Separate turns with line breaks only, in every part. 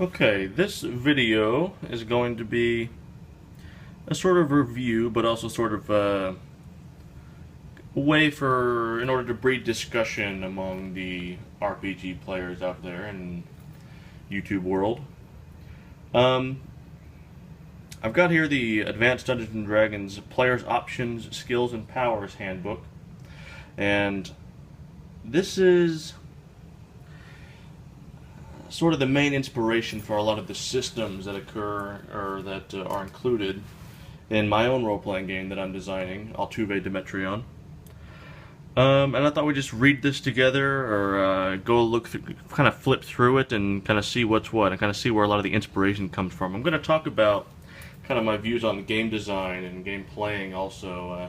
Okay, this video is going to be a sort of review, but also sort of a way in order to breed discussion among the RPG players out there in YouTube world. Um, I've got here the Advanced Dungeons and Dragons Players Options, Skills, and Powers Handbook, and this is sort of the main inspiration for a lot of the systems that occur or that are included in my own role-playing game that I'm designing, Altuve Demetrion. And I thought we'd just read this together, or go look, kind of flip through it, and kind of see what's what, and kind of see where a lot of the inspiration comes from. I'm going to talk about kind of my views on game design and game playing. Also,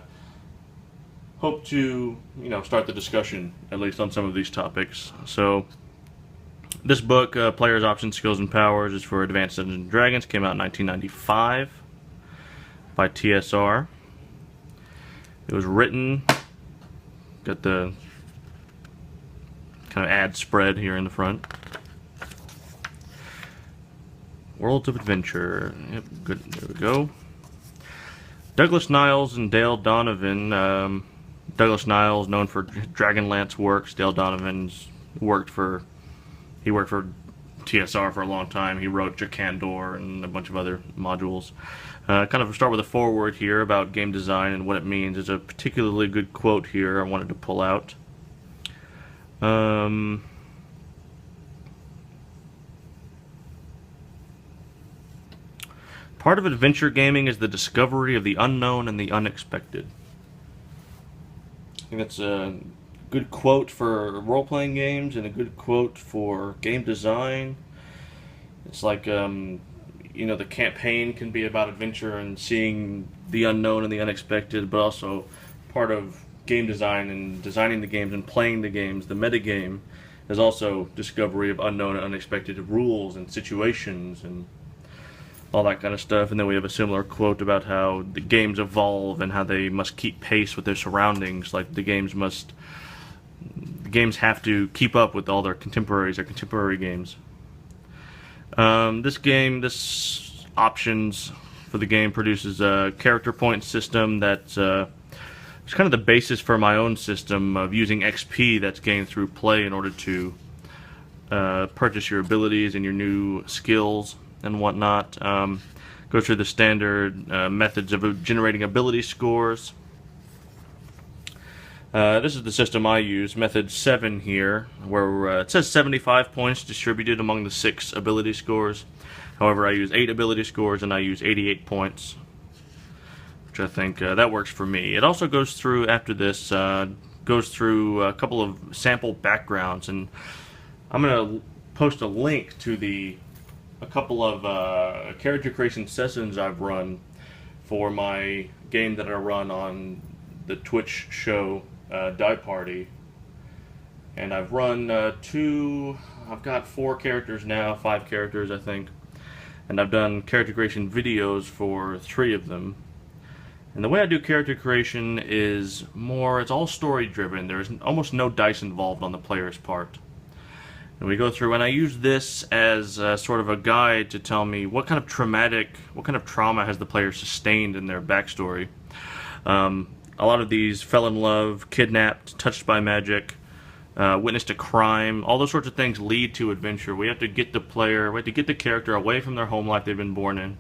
hope to start the discussion at least on some of these topics. So. This book, Players' Options, Skills, and Powers, is for Advanced Dungeons and Dragons. Came out in 1995 by TSR. It was written, got the kind of ad spread here in the front. Worlds of Adventure. Yep, good. There we go. Douglas Niles and Dale Donovan. Douglas Niles, known for Dragonlance works. Dale Donovan's worked for TSR for a long time. He wrote Jacandor and a bunch of other modules. Kind of start with a foreword here about game design and what it means. There's a particularly good quote here I wanted to pull out. Part of adventure gaming is the discovery of the unknown and the unexpected. I think that's a good quote for role-playing games and a good quote for game design. It's like, the campaign can be about adventure and seeing the unknown and the unexpected, but also part of game design and designing the games and playing the games, the metagame, is also discovery of unknown and unexpected rules and situations and all that kind of stuff. And then we have a similar quote about how the games evolve and how they must keep pace with their surroundings, like the games have to keep up with all their contemporaries or contemporary games. This options for the game produces a character point system that's it's kind of the basis for my own system of using XP that's gained through play in order to purchase your abilities and your new skills and whatnot. Go through the standard methods of generating ability scores. This is the system I use, method 7 here, where it says 75 points distributed among the 6 ability scores. However, I use 8 ability scores and I use 88 points, which I think that works for me. It also goes through, after this, goes through a couple of sample backgrounds, and I'm going to post a link to a couple of character creation sessions I've run for my game that I run on the Twitch show, Die Party, and I've run I've got 4 characters now, 5 characters I think, and I've done character creation videos for 3 of them. And the way I do character creation is it's all story driven. There's almost no dice involved on the player's part. And we go through, and I use this as sort of a guide to tell me what kind of trauma has the player sustained in their backstory. A lot of these fell in love, kidnapped, touched by magic, witnessed a crime. All those sorts of things lead to adventure. We have to get the character away from their home life they've been born in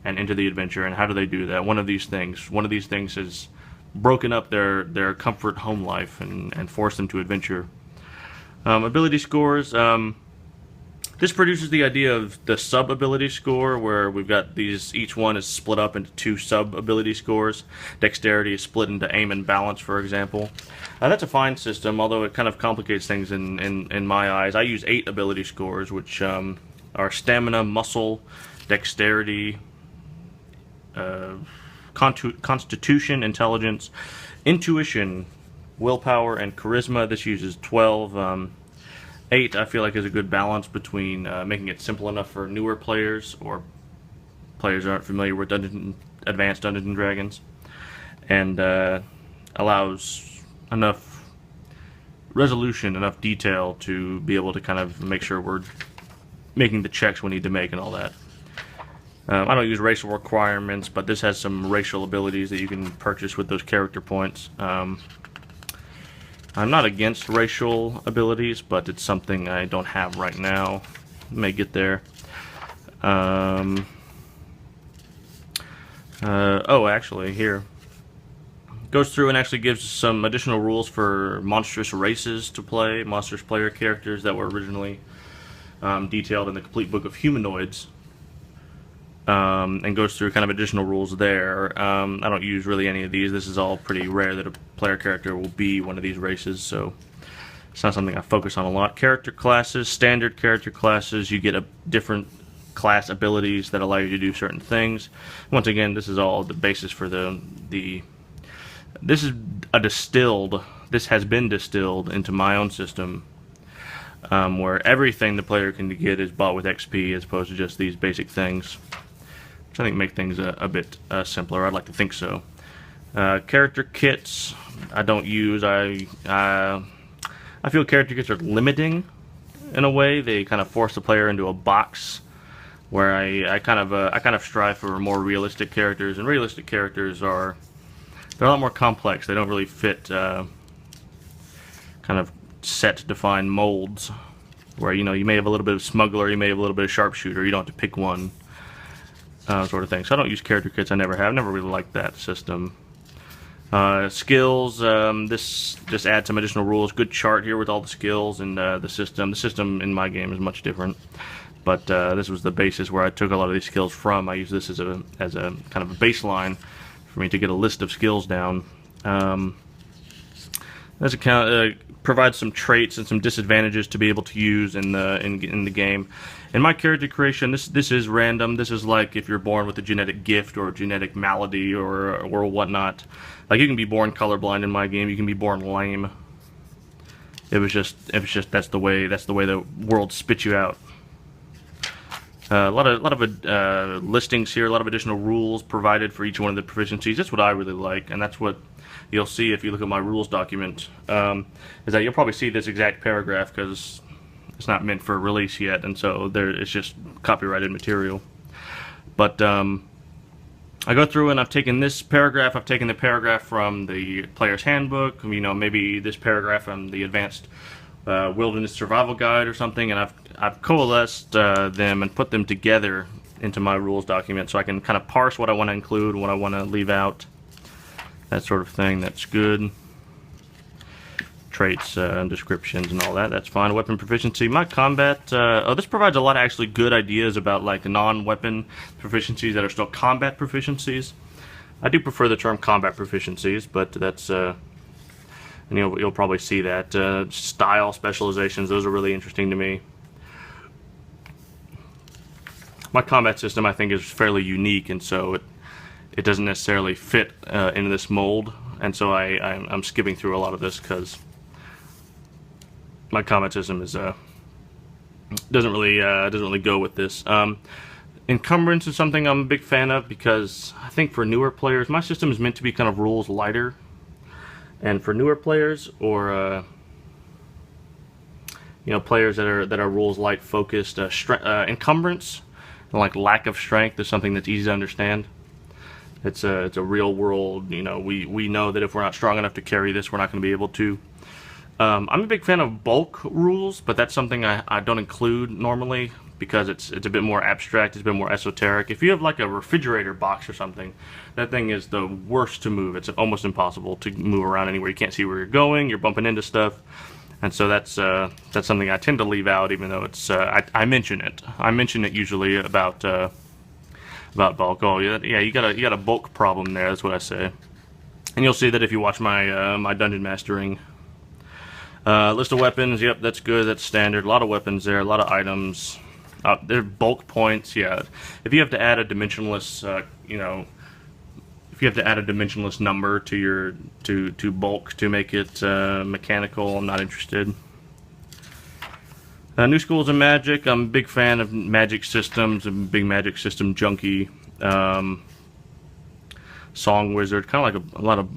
and into the adventure. And how do they do that? One of these things has broken up their comfort home life and forced them to adventure. Ability scores. This produces the idea of the sub-ability score, where we've got each one is split up into 2 sub-ability scores. Dexterity is split into aim and balance, for example. That's a fine system, although it kind of complicates things in my eyes. I use 8 ability scores, which are stamina, muscle, dexterity, constitution, intelligence, intuition, willpower, and charisma. This uses 12. 8 I feel like is a good balance between making it simple enough for newer players or players who aren't familiar with Advanced Dungeons and Dragons, and allows enough resolution, enough detail to be able to kind of make sure we're making the checks we need to make and all that. I don't use racial requirements, but this has some racial abilities that you can purchase with those character points. I'm not against racial abilities, but it's something I don't have right now. May get there. Oh, actually, here. Goes through and actually gives some additional rules for monstrous races to play, monstrous player characters that were originally detailed in the complete book of humanoids. And goes through kind of additional rules there. I don't use really any of these. This is all pretty rare that a player character will be one of these races, so it's not something I focus on a lot. Character classes, standard character classes, you get a different class abilities that allow you to do certain things. Once again, this is all the basis for this has been distilled into my own system, where everything the player can get is bought with XP as opposed to just these basic things, which I think make things a bit simpler. I'd like to think so. Character kits I don't use. I feel character kits are limiting in a way. They kind of force the player into a box where I kind of strive for more realistic characters, and realistic characters they're a lot more complex. They don't really fit kind of set defined molds where you may have a little bit of smuggler, you may have a little bit of sharpshooter, you don't have to pick one, sort of thing. So I don't use character kits. I never have. Never really liked that system. Skills, this just adds some additional rules. Good chart here with all the skills and the system. The system in my game is much different, but this was the basis where I took a lot of these skills from. I use this as a kind of a baseline for me to get a list of skills down. This account provides some traits and some disadvantages to be able to use in the game. In my character creation, this is random. This is like if you're born with a genetic gift or a genetic malady or whatnot. Like you can be born colorblind in my game. You can be born lame. It was just that's the way the world spits you out. A lot of listings here, a lot of additional rules provided for each one of the proficiencies. That's what I really like, and that's what you'll see if you look at my rules document. Is that you'll probably see this exact paragraph because it's not meant for release yet, and so it's just copyrighted material. But I go through and I've taken this paragraph. I've taken the paragraph from the player's handbook. Maybe this paragraph from the advanced wilderness survival guide or something, and I've coalesced them and put them together into my rules document so I can kind of parse what I want to include and what I want to leave out, that sort of thing. That's good. Traits and descriptions and all that, that's fine. Weapon proficiency. My combat, this provides a lot of actually good ideas about like non-weapon proficiencies that are still combat proficiencies. I do prefer the term combat proficiencies, but that's and you'll probably see that. Style specializations, those are really interesting to me. My combat system, I think, is fairly unique, and so it doesn't necessarily fit into this mold, and so I'm skipping through a lot of this because my combat system is doesn't really go with this. Encumbrance is something I'm a big fan of because I think for newer players, my system is meant to be kind of rules lighter. And for newer players, or players that are rules light focused, encumbrance and like lack of strength is something that's easy to understand. It's a real world. We know that if we're not strong enough to carry this, we're not going to be able to. I'm a big fan of bulk rules, but that's something I don't include normally because it's a bit more abstract, it's a bit more esoteric. If you have like a refrigerator box or something, that thing is the worst to move. It's almost impossible to move around anywhere. You can't see where you're going, you're bumping into stuff. And so that's something I tend to leave out, even though it's I mention it. I mention it usually about bulk. Oh yeah, you got a bulk problem there. That's what I say. And you'll see that if you watch my my dungeon mastering. List of weapons. Yep, that's good. That's standard. A lot of weapons there. A lot of items. They're bulk points. Yeah. If you have to add a dimensionless, if you have to add a dimensionless number to your to bulk to make it mechanical, I'm not interested. New schools of magic. I'm a big fan of magic systems. I'm a big magic system junkie. Song wizard, kind of like a lot of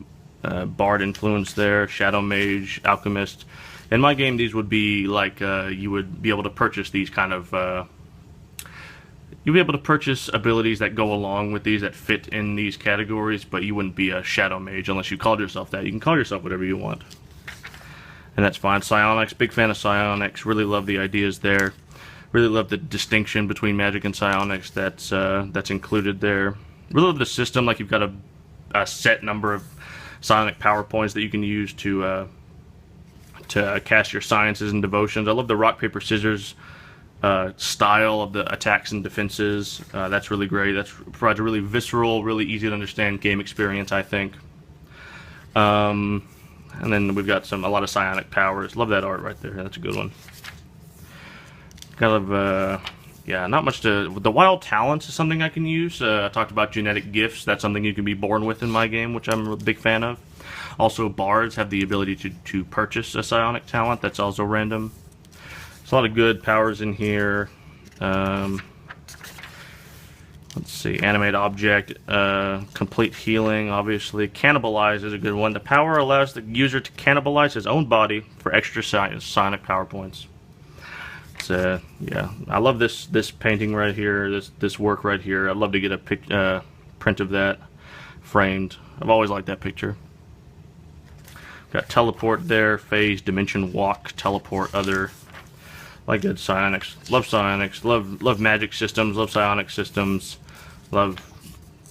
bard influence there. Shadow mage, alchemist. In my game, these would be like you would be able to purchase these kind of You'll be able to purchase abilities that go along with these, that fit in these categories, but you wouldn't be a Shadow Mage unless you called yourself that. You can call yourself whatever you want, and that's fine. Psionics, big fan of Psionics. Really love the ideas there. Really love the distinction between magic and psionics that's included there. Really love the system, like you've got a set number of psionic power points that you can use to cast your sciences and devotions. I love the rock, paper, scissors style of the attacks and defenses. That's really great. That provides a really visceral, really easy to understand game experience, I think. And then we've got a lot of psionic powers. Love that art right there. That's a good one. Kind of, yeah, not much to... The wild talents is something I can use. I talked about genetic gifts. That's something you can be born with in my game, which I'm a big fan of. Also, bards have the ability to purchase a psionic talent. That's also random. There's a lot of good powers in here. Let's see. Animate object. Complete healing, obviously. Cannibalize is a good one. The power allows the user to cannibalize his own body for extra psionic power points. Yeah, I love this painting right here, this work right here. I'd love to get a print of that framed. I've always liked that picture. Got teleport there, phase, dimension, walk, teleport, other. Like good psionics. Love psionics. Love magic systems. Love psionic systems. Love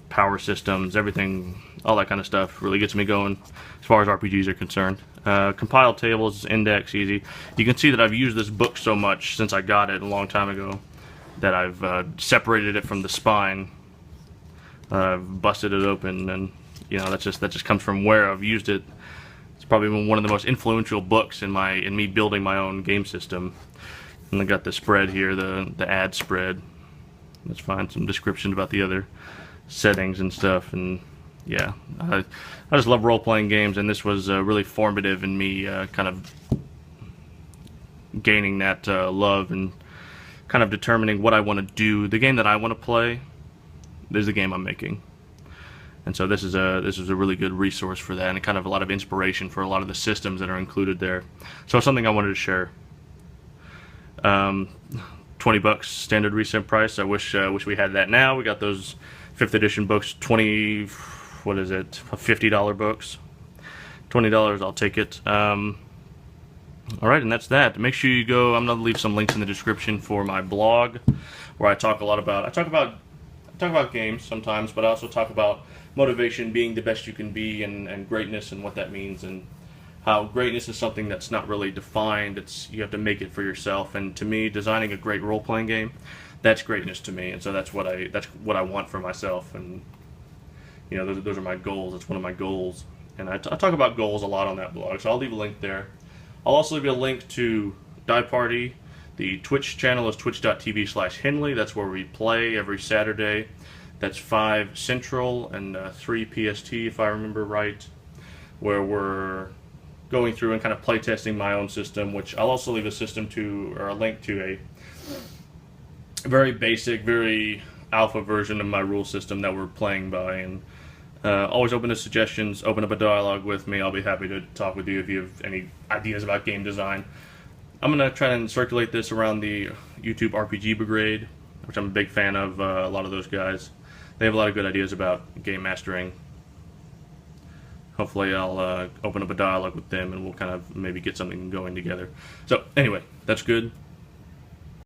power systems. Everything, all that kind of stuff really gets me going as far as RPGs are concerned. Compile tables, index, easy. You can see that I've used this book so much since I got it a long time ago that I've separated it from the spine. I've busted it open, and you know that just comes from where I've used it. It's probably been one of the most influential books in me building my own game system. And I got the spread here, the ad spread. Let's find some description about the other settings and stuff, and yeah, I just love role-playing games, and this was really formative in me kind of gaining that love and kind of determining what I want to do. The game that I want to play is the game I'm making, and so this is a really good resource for that, and kind of a lot of inspiration for a lot of the systems that are included there. So it's something I wanted to share. $20 standard resale price. I wish we had that now. We got those 5th edition books, what is it, $50 books. $20, I'll take it. Alright, and that's that. Make sure you go, I'm going to leave some links in the description for my blog, where I talk a lot about, I talk about games sometimes, but I also talk about motivation, being the best you can be, and greatness and what that means, and how greatness is something that's not really defined. You have to make it for yourself, and to me, designing a great role-playing game, that's greatness to me, and so that's what I want for myself, and you know, those are my goals. That's one of my goals, and I talk about goals a lot on that blog, so I'll leave a link there. I'll also leave a link to Die Party. The Twitch channel is twitch.tv/Henley. That's where we play every Saturday. That's 5 Central and 3 PST, if I remember right, where we're going through and kind of playtesting my own system, which I'll also leave a link to a very basic, very alpha version of my rule system that we're playing by, and always open to suggestions. Open up a dialogue with me. I'll be happy to talk with you if you have any ideas about game design. I'm going to try and circulate this around the YouTube RPG Brigade, which I'm a big fan of. A lot of those guys, they have a lot of good ideas about game mastering. Hopefully I'll open up a dialogue with them, and we'll kind of maybe get something going together. So anyway, that's good.